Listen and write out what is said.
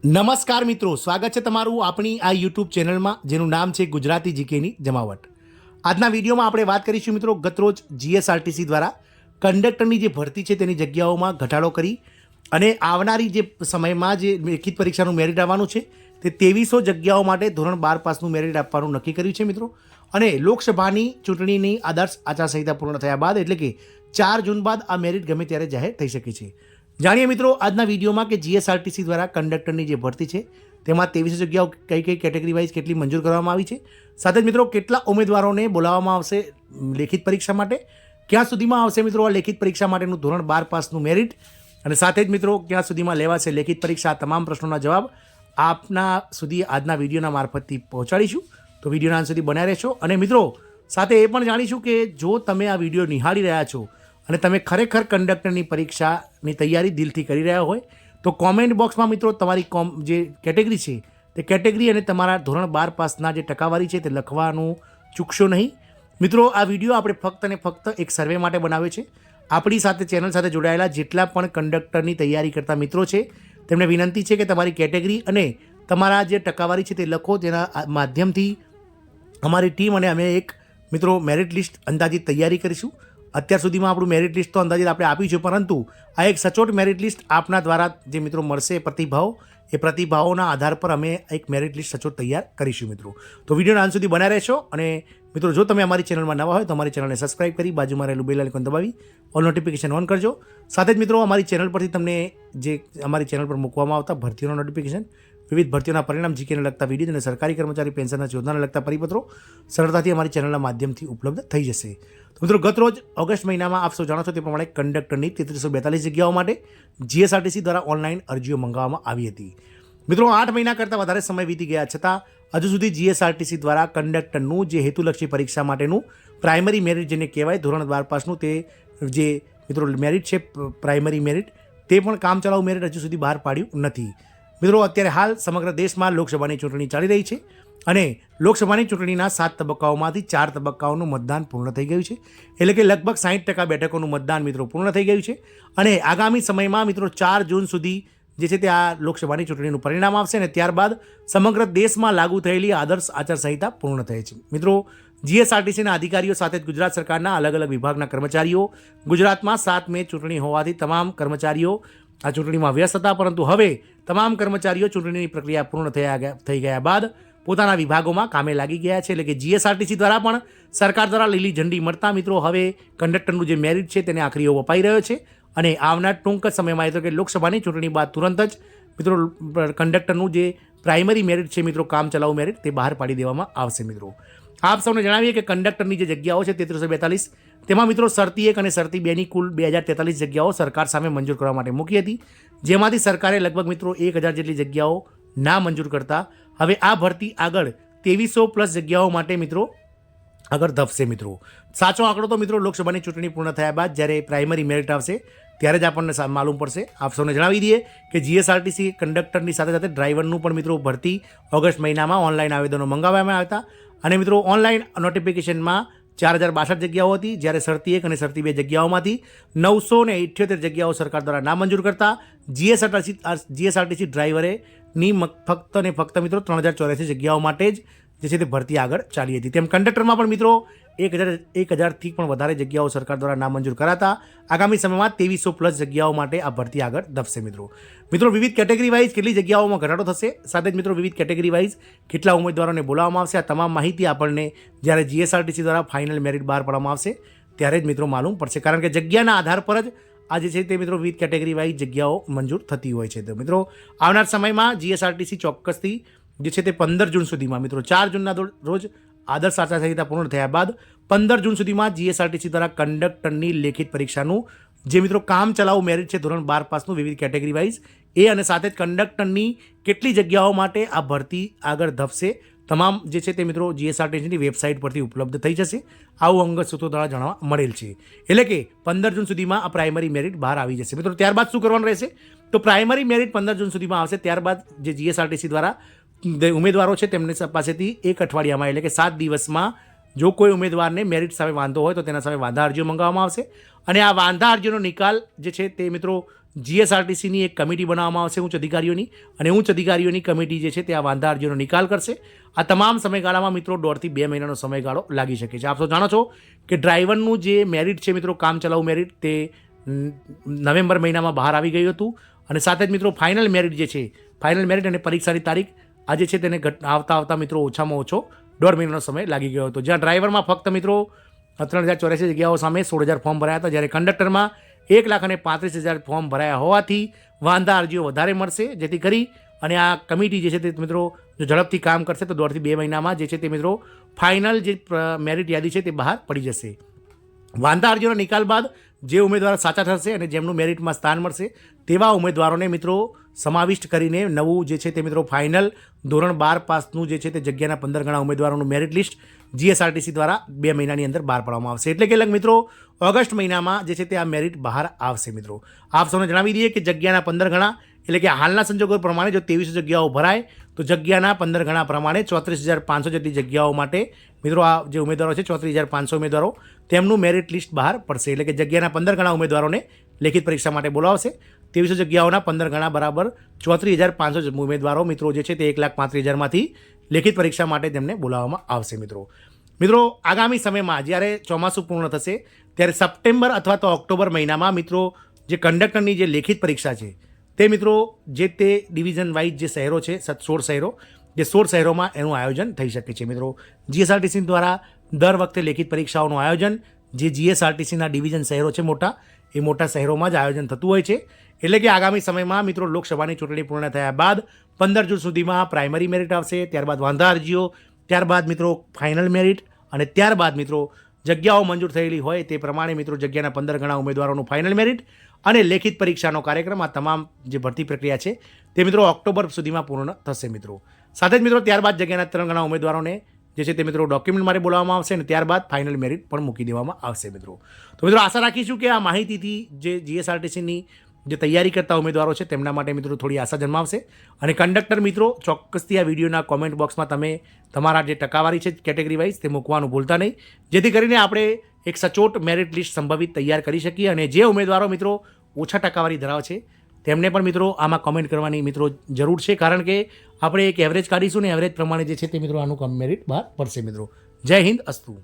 નમસ્કાર મિત્રો, સ્વાગત છે તમારું આપણી આ યુટ્યુબ ચેનલમાં જેનું નામ છે ગુજરાતી જીકેની જમાવટ. આજના વિડીયોમાં આપણે વાત કરીશું મિત્રો, ગતરોજ જીએસઆરટીસી દ્વારા કંડક્ટરની જે ભરતી છે તેની જગ્યાઓમાં ઘટાડો કરી અને આવનારી જે સમયમાં જે લેખિત પરીક્ષાનું મેરિટ આવવાનું છે તે 2300 જગ્યાઓ માટે ધોરણ 12 પાસનું મેરિટ આપવાનું નક્કી કર્યું છે મિત્રો. અને લોકસભાની ચૂંટણીની આદર્શ આચારસંહિતા પૂર્ણ થયા બાદ એટલે કે 4 જૂન બાદ આ મેરિટ ગમે ત્યારે જાહેર થઈ શકે છે. જાણીએ મિત્રો આજના વિડીયોમાં કે જીએસઆરટીસી દ્વારા કંડક્ટરની જે ભરતી છે તેમાં 2300 જગ્યાઓ કઈ કઈ કેટેગરી વાઇઝ કેટલી મંજૂર કરવામાં આવી છે, સાથે જ મિત્રો કેટલા ઉમેદવારોને બોલાવવામાં આવશે લેખિત પરીક્ષા માટે, ક્યાં સુધીમાં આવશે મિત્રો આ લેખિત પરીક્ષા માટેનું ધોરણ 12 પાસનું મેરિટ, અને સાથે જ મિત્રો ક્યાં સુધીમાં લેવાશે લેખિત પરીક્ષા, તમામ પ્રશ્નોના જવાબ આપના સુધી આજના વિડીયોના મારફતથી પહોંચાડીશું. તો વિડીયોના અંત સુધી બનાવી રહેશો. અને મિત્રો સાથે એ પણ જાણીશું કે જો તમે આ વિડીયો નિહાળી રહ્યા છો અને તમે ખરેખર કંડક્ટરની પરીક્ષાની તૈયારી દિલથી કરી રહ્યા હોય તો કોમેન્ટ બોક્સમાં મિત્રો તમારી જે કેટેગરી છે તે કેટેગરી અને તમારા ધોરણ 12 પાસના જે ટકાવારી છે તે લખવાનું ચૂકશો નહીં. મિત્રો આ વિડીયો આપણે ફક્ત અને ફક્ત એક સર્વે માટે બનાવ્યો છે. આપણી સાથે ચેનલ સાથે જોડાયેલા જેટલા પણ કંડક્ટરની તૈયારી કરતા મિત્રો છે તેમને વિનંતી છે કે તમારી કેટેગરી અને તમારા જે ટકાવારી છે તે લખો. તેના માધ્યમથી અમારી ટીમ અને અમે એક મિત્રો મેરિટ લિસ્ટ અંદાજિત તૈયારી કરીશું. અત્યાર સુધીમાં આપણું મેરિટ લિસ્ટ તો અંદાજિત આપણે આપ્યું છે, પરંતુ આ એક સચોટ મેરિટ લિસ્ટ આપના દ્વારા જે મિત્રો મળશે પ્રતિભાવ, એ પ્રતિભાવોના આધાર પર અમે એક મેરિટ લિસ્ટ સચોટ તૈયાર કરીશું મિત્રો. તો વિડીયોના અંત સુધી બનાવી રહેશો. અને મિત્રો જો તમે અમારી ચેનલમાં નવા હોય તો અમારી ચેનલને સબસ્ક્રાઇબ કરી બાજુમાં રહેલું બેલ આઇકોન દબાવી ઓલ નોટિફિકેશન ઓન કરજો. સાથે જ મિત્રો અમારી ચેનલ પરથી તમને જે અમારી ચેનલ પર મૂકવામાં આવતા ભરતીઓના નોટિફિકેશન, વિવિધ ભરતીઓના પરિણામ, જીકેને લગતા વિડીયો અને સરકારી કર્મચારી પેન્શનના યોજનાને લગતા પરિપત્રો સરળતાથી અમારી ચેનલના માધ્યમથી ઉપલબ્ધ થઈ જશે. તો મિત્રો ગતરોજ ઓગસ્ટ મહિનામાં આપ સૌ જાણો છો તે પ્રમાણે કંડક્ટરની 3342 જગ્યાઓ માટે જીએસઆરટીસી દ્વારા ઓનલાઈન અરજીઓ મંગાવવામાં આવી હતી. મિત્રો 8 મહિના કરતાં વધારે સમય વીતી ગયા છતાં હજુ સુધી જીએસઆરટીસી દ્વારા કંડક્ટરનું જે હેતુલક્ષી પરીક્ષા માટેનું પ્રાઇમરી મેરિટ જેને કહેવાય ધોરણ 12 પાસનું તે જે મિત્રો મેરિટ છે પ્રાઇમરી મેરિટ, તે પણ કામચલાઉ મેરિટ હજુ સુધી બહાર પાડ્યું નથી. મિત્રો અત્યારે હાલ સમગ્ર દેશમાં લોકસભાની ચૂંટણી ચાલી રહી છે અને લોકસભાની ચૂંટણીના 7 તબક્કાઓમાંથી 4 તબક્કાઓનું મતદાન પૂર્ણ થઈ ગયું છે. એટલે કે લગભગ 60% બેઠકોનું મતદાન મિત્રો પૂર્ણ થઈ ગયું છે. અને આગામી સમયમાં મિત્રો 4 જૂન સુધી જે છે તે આ લોકસભાની ચૂંટણીનું પરિણામ આવશે અને ત્યારબાદ સમગ્ર દેશમાં લાગુ થયેલી આદર્શ આચારસંહિતા પૂર્ણ થઈ છે. મિત્રો જીએસઆરટીસીના અધિકારીઓ સાથે જ ગુજરાત સરકારના અલગ અલગ વિભાગના કર્મચારીઓ ગુજરાતમાં 7 મે ચૂંટણી હોવાથી તમામ કર્મચારીઓ આ ચૂંટણીમાં વ્યસ્ત હતા, પરંતુ હવે તમામ કર્મચારીઓ ચૂંટણીની પ્રક્રિયા પૂર્ણ થઈ ગયા બાદ પોતાના વિભાગોમાં કામે લાગી ગયા છે. એટલે કે જીએસઆરટીસી દ્વારા પણ સરકાર દ્વારા લીલી ઝંડી મળતા મિત્રો હવે કંડક્ટરનું જે મેરિટ છે તેને આખરી ઓપ અપાઈ રહ્યો છે. અને આવનાર ટૂંક જ સમયમાં એટલે કે લોકસભાની ચૂંટણી બાદ તુરંત જ મિત્રો કંડક્ટરનું જે પ્રાઇમરી મેરિટ છે મિત્રો કામચલાઉ મેરિટ તે બહાર પાડી દેવામાં આવશે. મિત્રો આપ સૌને જણાવીએ કે કંડક્ટરની જે જગ્યાઓ છે 3342 તેમાં મિત્રો શરતી 1 અને શરતી 2ની કુલ 2043 જગ્યાઓ સરકાર સામે મંજૂર કરવા માટે મૂકી હતી, જેમાંથી સરકારે લગભગ મિત્રો 1000 જેટલી જગ્યાઓ ના મંજૂર કરતા હવે આ ભરતી આગળ 2300+ જગ્યાઓ માટે મિત્રો આગળ ધપશે. મિત્રો સાચો આંકડો તો મિત્રો લોકસભાની ચૂંટણી પૂર્ણ થયા બાદ જ્યારે પ્રાઇમરી મેરિટ આવશે ત્યારે જ આપણને માલુમ પડશે. આપ સૌને જણાવી દઈએ કે જીએસઆરટીસી કંડક્ટરની સાથે સાથે ડ્રાઈવરનું પણ મિત્રો ભરતી ઓગસ્ટ મહિનામાં ઓનલાઈન આવેદનો મંગાવવામાં આવ્યા હતા. અને મિત્રો ઓનલાઈન નોટિફિકેશનમાં 4062 જગ્યાઓ હતી, જ્યારે શરતી 1 અને શરતી 2 જગ્યાઓમાંથી 978 જગ્યાઓ સરકાર દ્વારા નામંજૂર કરતા જીએસઆરટીસી ડ્રાઈવરેની ફક્ત અને ફક્ત મિત્રો 3084 જગ્યાઓ માટે જ જે છે તે ભરતી આગળ ચાલી હતી. તેમ કંડક્ટરમાં પણ મિત્રો 1000થી પણ વધારે જગ્યાઓ સરકાર દ્વારા નામંજૂર કરાતા આગામી સમયમાં 2300+ જગ્યાઓ માટે આ ભરતી આગળ ધપશે. મિત્રો વિવિધ કેટેગરી વાઇઝ કેટલી જગ્યાઓમાં ઘટાડો થશે, સાથે જ મિત્રો વિવિધ કેટેગરી વાઇઝ કેટલા ઉમેદવારોને બોલાવવામાં આવશે, આ તમામ માહિતી આપણને જ્યારે જીએસઆરટીસી દ્વારા ફાઇનલ મેરિટ બહાર પાડવામાં આવશે ત્યારે જ મિત્રો માલુમ પડશે. કારણ કે જગ્યાના આધાર પર જ આ જે છે તે મિત્રો વિવિધ કેટેગરી વાઇઝ જગ્યાઓ મંજૂર થતી હોય છે. તો મિત્રો આવનાર સમયમાં જીએસઆરટીસી ચોક્કસથી જે છે તે 15 જૂન સુધીમાં મિત્રો 4 જૂનના રોજ આદર્શ આચારસંહિતા પૂર્ણ થયા બાદ 15 જૂન સુધીમાં જીએસઆરટીસી દ્વારા કંડક્ટરની લેખિત પરીક્ષાનું જે મિત્રો કામચલાઉ મેરિટ છે ધોરણ 12 પાસનું વિવિધ કેટેગરી વાઇઝ એ અને સાથે જ કંડક્ટરની કેટલી જગ્યાઓ માટે આ ભરતી આગળ ધપશે તમામ જે છે તે મિત્રો જીએસઆરટીસીની વેબસાઇટ પરથી ઉપલબ્ધ થઈ જશે. આવું અંગત સૂત્રો દ્વારા જાણવા મળેલ છે. એટલે કે 15 જૂન સુધીમાં આ પ્રાઇમરી મેરિટ બહાર આવી જશે. મિત્રો ત્યારબાદ શું કરવાનું રહેશે તો પ્રાઇમરી મેરિટ 15 જૂન સુધીમાં આવશે. ત્યારબાદ જે જીએસઆરટીસી દ્વારા ઉમેદવારો છે તેમની પાસેથી 1 અઠવાડિયામાં એટલે કે 7 દિવસમાં જો કોઈ ઉમેદવારને મેરિટ સામે વાંધો હોય તો તેના સામે વાંધા અરજીઓ મંગાવવામાં આવશે. અને આ વાંધા અરજીનો નિકાલ જે છે તે મિત્રો જીએસઆરટીસીની એક કમિટી બનાવવામાં આવશે ઉચ્ચ અધિકારીઓની, અને ઉચ્ચ અધિકારીઓની કમિટી જે છે તે આ વાંધા અરજીઓનો નિકાલ કરશે. આ તમામ સમયગાળામાં મિત્રો 1.5 થી 2 મહિનાનો સમયગાળો લાગી શકે છે. આપ સૌ જાણો છો કે ડ્રાઈવરનું જે મેરિટ છે મિત્રો, કામચલાઉ મેરિટ, તે નવેમ્બર મહિનામાં બહાર આવી ગયું હતું, અને સાથે જ મિત્રો ફાઇનલ મેરિટ જે છે, ફાઇનલ મેરિટ અને પરીક્ષાની તારીખ આજે છે તેને આવતા મિત્રો ઓછામાં ઓછો 1.5 મહિનાનો સમય લાગી ગયો હતો. જ્યાં ડ્રાઈવરમાં ફક્ત મિત્રો 3084 જગ્યાઓ સામે 16,000 ફોર્મ ભરાયા હતા, જ્યારે કંડક્ટરમાં 1,35,000 ફોર્મ ભરાયા હોવાથી વાંધા અરજીઓ વધારે મળશે, જેથી કરી અને આ કમિટી જે છે તે મિત્રો જો ઝડપથી કામ કરશે તો 1.5 થી 2 મહિનામાં જે છે તે મિત્રો ફાઇનલ જે મેરિટ યાદી છે તે બહાર પડી જશે. વાંધા અરજીઓના નિકાલ બાદ જે ઉમેદવાર સાચા થશે અને જેમનું મેરિટમાં સ્થાન મળશે તેવા ઉમેદવારોને મિત્રો સમાવિષ્ટ કરીને નવું જે છે તે મિત્રો ફાઇનલ ધોરણ 12 પાસનું જે છે તે જગ્યાના 15 ગણા ઉમેદવારોનું મેરિટ લિસ્ટ જીએસઆરટીસી દ્વારા 2 મહિનાની અંદર બહાર પાડવામાં આવશે. એટલે કે મિત્રો ઓગસ્ટ મહિનામાં જે છે તે આ મેરિટ બહાર આવશે. મિત્રો આપ સૌને જણાવી દઈએ કે જગ્યાના 15 ગણા એટલે કે હાલના સંજોગો પ્રમાણે જો 2300 જગ્યાઓ ભરાય તો જગ્યાના 15 ગણા પ્રમાણે 34,500 જેટલી જગ્યાઓ માટે મિત્રો આ જે ઉમેદવારો છે 34,500 ઉમેદવારો તેમનું મેરિટ લિસ્ટ બહાર પડશે. એટલે કે જગ્યાના 15 ગણા ઉમેદવારોને લેખિત પરીક્ષા માટે બોલાવશે. 2300 જગ્યાઓના 15 ગણા બરાબર 34,500 ઉમેદવારો મિત્રો જે છે તે 1,35,000માંથી લેખિત પરીક્ષા માટે તેમને બોલાવવામાં આવશે. મિત્રો આગામી સમયમાં જ્યારે ચોમાસું પૂર્ણ થશે ત્યારે સપ્ટેમ્બર અથવા તો ઓક્ટોબર મહિનામાં મિત્રો જે કંડક્ટરની જે લેખિત પરીક્ષા છે તે મિત્રો જે તે ડિવિઝન વાઇઝ જે શહેરો છે 16 શહેરો, જે 16 શહેરોમાં એનું આયોજન થઈ શકે છે. મિત્રો જીએસઆરટીસી દ્વારા દર વખતે લેખિત પરીક્ષાઓનું આયોજન જે જીએસઆરટીસીના ડિવિઝન શહેરો છે મોટા, એ મોટા શહેરોમાં જ આયોજન થતું હોય છે. એટલે કે આગામી સમયમાં મિત્રો લોકસભાની ચૂંટણી પૂર્ણ થયા બાદ 15 જૂન સુધીમાં પ્રાઇમરી મેરિટ આવશે, ત્યારબાદ વાંધા અરજીઓ, ત્યારબાદ મિત્રો ફાઇનલ મેરિટ, અને ત્યારબાદ મિત્રો જગ્યાઓ મંજૂર થયેલી હોય તે પ્રમાણે મિત્રો જગ્યાના 15 ગણા ઉમેદવારોનું ફાઇનલ મેરિટ અને લેખિત પરીક્ષાનો કાર્યક્રમ, આ તમામ જે ભરતી પ્રક્રિયા છે તે મિત્રો ઓક્ટોબર સુધીમાં પૂર્ણ થશે. મિત્રો સાથે જ મિત્રો ત્યારબાદ જગ્યાના 3 ગણા ઉમેદવારોને જે છે તે મિત્રો ડોક્યુમેન્ટ માટે બોલાવવામાં આવશે, અને ત્યારબાદ ફાઇનલ મેરિટ પણ મૂકી દેવામાં આવશે. મિત્રો તો મિત્રો આશા રાખીશું કે આ માહિતીથી જે જીએસઆરટીસીની જે તૈયારી કરતા ઉમેદવારો છે તેમના માટે મિત્રો થોડી આશા જન્માવશે. અને કંડક્ટર મિત્રો ચોક્કસથી આ વિડીયોના કોમેન્ટ બોક્સમાં તમે તમારા જે ટકાવારી છે કેટેગરી વાઇઝ તે મૂકવાનું ભૂલતા નહીં, જેથી કરીને આપણે એક સચોટ મેરિટ લિસ્ટ સંભવિત તૈયાર કરી શકીએ. અને જે ઉમેદવારો મિત્રો ઓછા ટકાવારી ધરાવે છે તેમને પણ મિત્રો આમાં કોમેન્ટ કરવાની મિત્રો જરૂર છે, કારણ કે આપણે એક એવરેજ કાઢીશું ને એવરેજ પ્રમાણે જે છે તે મિત્રો આનું મેરિટ બહાર પડશે. મિત્રો જય હિન્દ, અસ્તુ.